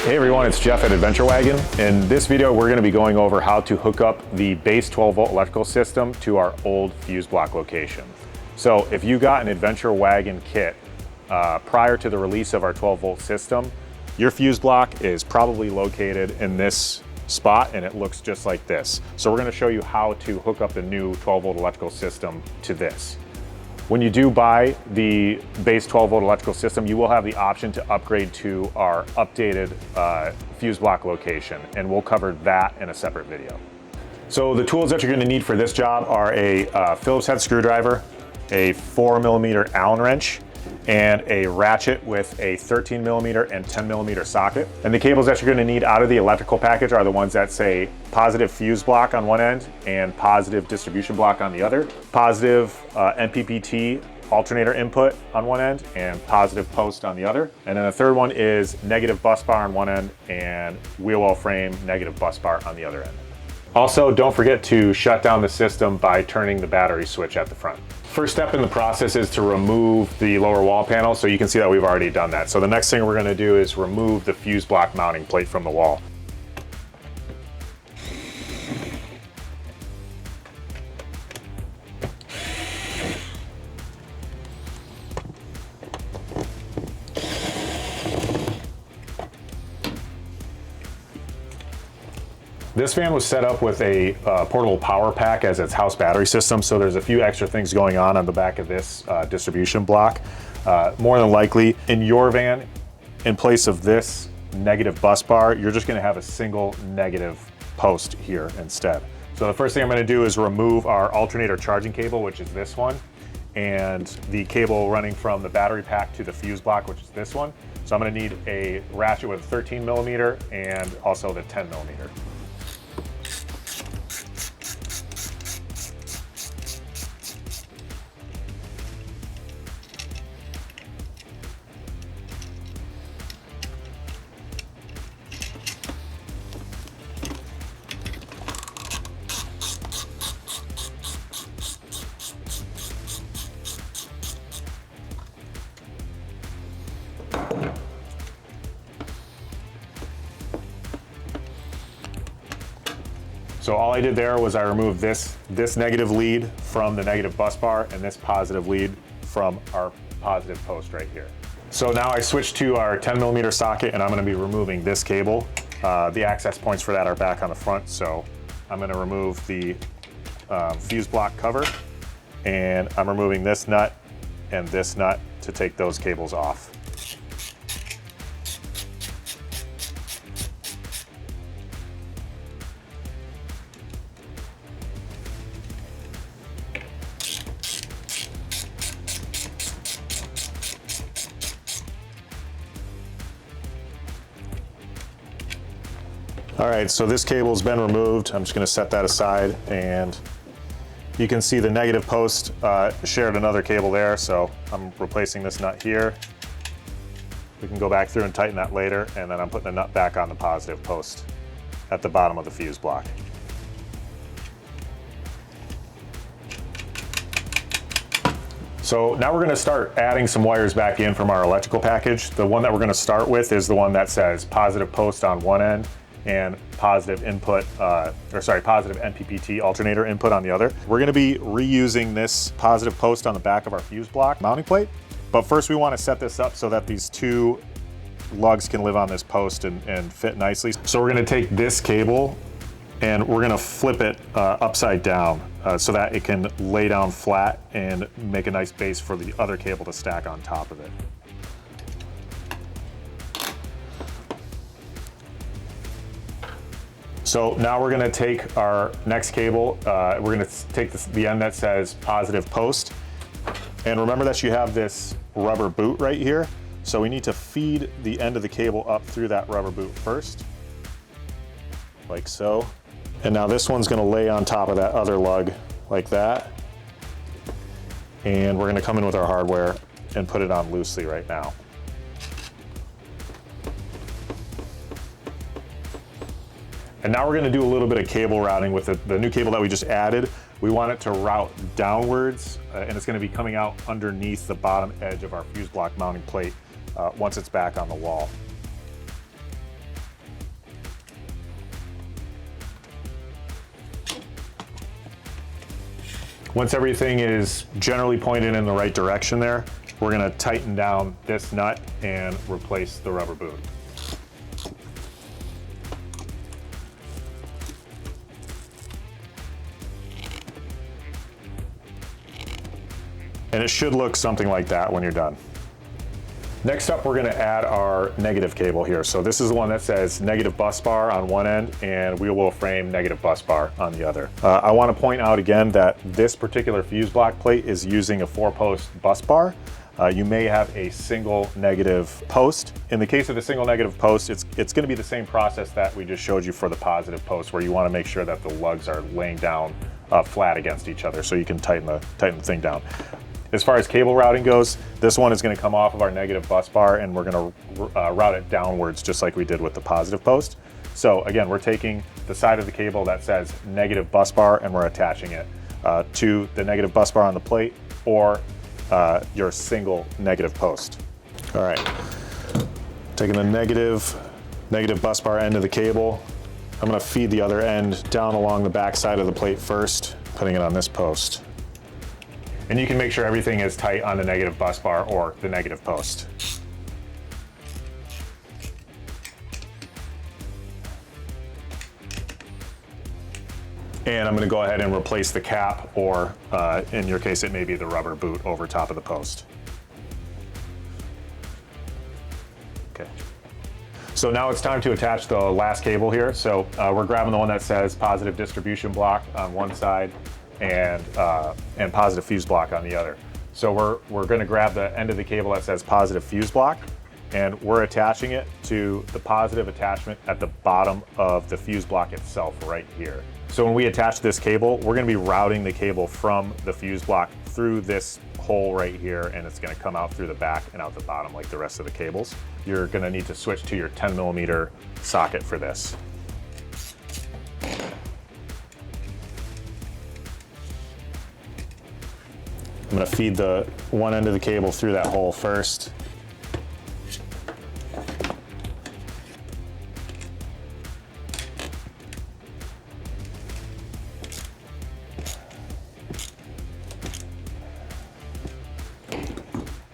Hey everyone, it's Jeff at Adventure Wagon. In this video, we're going to be going over how to hook up the base 12-volt electrical system to our old fuse block location. So if you got an Adventure Wagon kit prior to the release of our 12-volt system, your fuse block is probably located in this spot and it looks just like this. So we're going to show you how to hook up the new 12-volt electrical system to this. When you do buy the base 12-volt electrical system, you will have the option to upgrade to our updated fuse block location, and we'll cover that in a separate video. So the tools that you're going to need for this job are a Phillips head screwdriver, a 4mm Allen wrench, and a ratchet with a 13mm and 10mm socket. And the cables that you're going to need out of the electrical package are the ones that say positive fuse block on one end and positive distribution block on the other, positive MPPT alternator input on one end and positive post on the other. And then the third one is negative bus bar on one end and wheel well frame negative bus bar on the other end. Also, don't forget to shut down the system by turning the battery switch at the front. First step in the process is to remove the lower wall panel, so you can see that we've already done that. So the next thing we're going to do is remove the fuse block mounting plate from the wall. This van was set up with a portable power pack as its house battery system, so there's a few extra things going on the back of this distribution block. More than likely, in your van, in place of this negative bus bar, you're just gonna have a single negative post here instead. So the first thing I'm gonna do is remove our alternator charging cable, which is this one, and the cable running from the battery pack to the fuse block, which is this one. So I'm gonna need a ratchet with 13mm and also the 10mm. So all I did there was I removed this negative lead from the negative bus bar and this positive lead from our positive post right here. So now I switched to our 10mm socket and I'm going to be removing this cable. The access points for that are back on the front, so I'm going to remove the fuse block cover, and I'm removing this nut and this nut to take those cables off. All right, so this cable's been removed. I'm just gonna set that aside, and you can see the negative post shared another cable there, so I'm replacing this nut here. We can go back through and tighten that later, and then I'm putting the nut back on the positive post at the bottom of the fuse block. So now we're gonna start adding some wires back in from our electrical package. The one that we're gonna start with is the one that says positive post on one end and positive input, positive MPPT alternator input on the other. We're gonna be reusing this positive post on the back of our fuse block mounting plate. But first we wanna set this up so that these two lugs can live on this post and fit nicely. So we're gonna take this cable and we're gonna flip it upside down so that it can lay down flat and make a nice base for the other cable to stack on top of it. So now we're gonna take our next cable, we're gonna take the end that says positive post, and remember that you have this rubber boot right here, so we need to feed the end of the cable up through that rubber boot first, like so. And now this one's gonna lay on top of that other lug like that, and we're gonna come in with our hardware and put it on loosely right now. And now we're gonna do a little bit of cable routing with the new cable that we just added. We want it to route downwards, and it's gonna be coming out underneath the bottom edge of our fuse block mounting plate once it's back on the wall. Once everything is generally pointed in the right direction there, we're gonna tighten down this nut and replace the rubber boot. And it should look something like that when you're done. Next up, we're gonna add our negative cable here. So this is the one that says negative bus bar on one end and wheel well frame negative bus bar on the other. I wanna point out again that this particular fuse block plate is using a 4-post bus bar. You may have a single negative post. In the case of the single negative post, it's gonna be the same process that we just showed you for the positive post, where you wanna make sure that the lugs are laying down flat against each other so you can tighten the thing down. As far as cable routing goes, this one is going to come off of our negative bus bar and we're going to route it downwards just like we did with the positive post. So again, we're taking the side of the cable that says negative bus bar and we're attaching it to the negative bus bar on the plate or your single negative post. All right, taking the negative bus bar end of the cable, I'm going to feed the other end down along the back side of the plate first, putting it on this post. And you can make sure everything is tight on the negative bus bar or the negative post. And I'm going to go ahead and replace the cap, or in your case, it may be the rubber boot over top of the post. Okay. So now it's time to attach the last cable here. So we're grabbing the one that says positive distribution block on one side and positive fuse block on the other. So we're going to grab the end of the cable that says positive fuse block, and we're attaching it to the positive attachment at the bottom of the fuse block itself right here. So when we attach this cable, we're going to be routing the cable from the fuse block through this hole right here, and it's going to come out through the back and out the bottom like the rest of the cables. You're going to need to switch to your 10mm socket for this. I'm going to feed the one end of the cable through that hole first.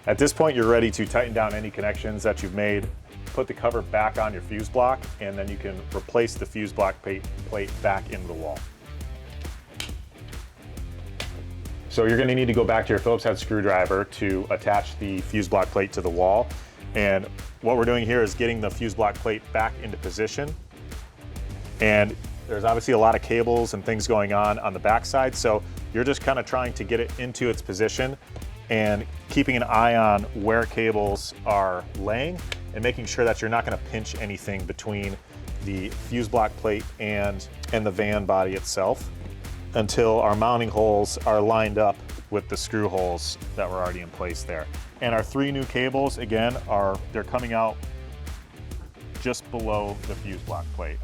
At this point, you're ready to tighten down any connections that you've made, put the cover back on your fuse block, and then you can replace the fuse block plate back into the wall. So you're going to need to go back to your Phillips head screwdriver to attach the fuse block plate to the wall. And what we're doing here is getting the fuse block plate back into position. And there's obviously a lot of cables and things going on the back side. So you're just kind of trying to get it into its position and keeping an eye on where cables are laying and making sure that you're not going to pinch anything between the fuse block plate and the van body itself, until our mounting holes are lined up with the screw holes that were already in place there. And our 3 new cables, again, they're coming out just below the fuse block plate.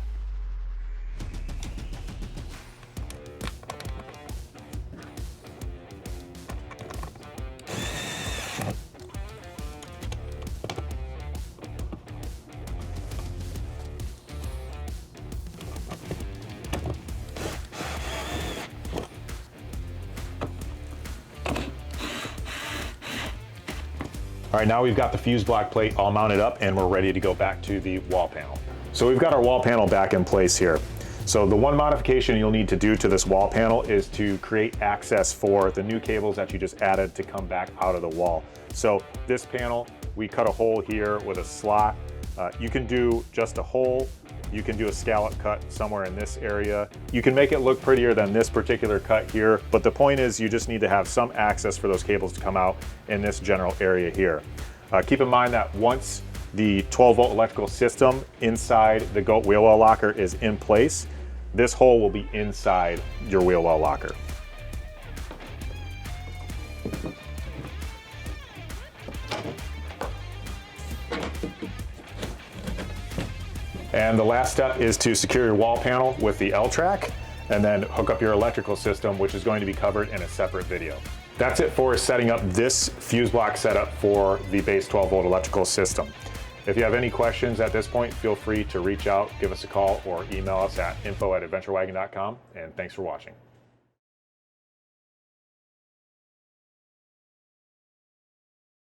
All right, now we've got the fuse block plate all mounted up and we're ready to go back to the wall panel. So we've got our wall panel back in place here. So the one modification you'll need to do to this wall panel is to create access for the new cables that you just added to come back out of the wall. So this panel, we cut a hole here with a slot. You can do just a hole. You can do a scallop cut somewhere in this area. You can make it look prettier than this particular cut here, but the point is you just need to have some access for those cables to come out in this general area here. Keep in mind that once the 12-volt electrical system inside the GOAT wheel well locker is in place, this hole will be inside your wheel well locker. And the last step is to secure your wall panel with the L-track and then hook up your electrical system, which is going to be covered in a separate video. That's it for setting up this fuse block setup for the base 12-volt electrical system. If you have any questions at this point, feel free to reach out, give us a call, or email us at info@adventurewagon.com, and thanks for watching.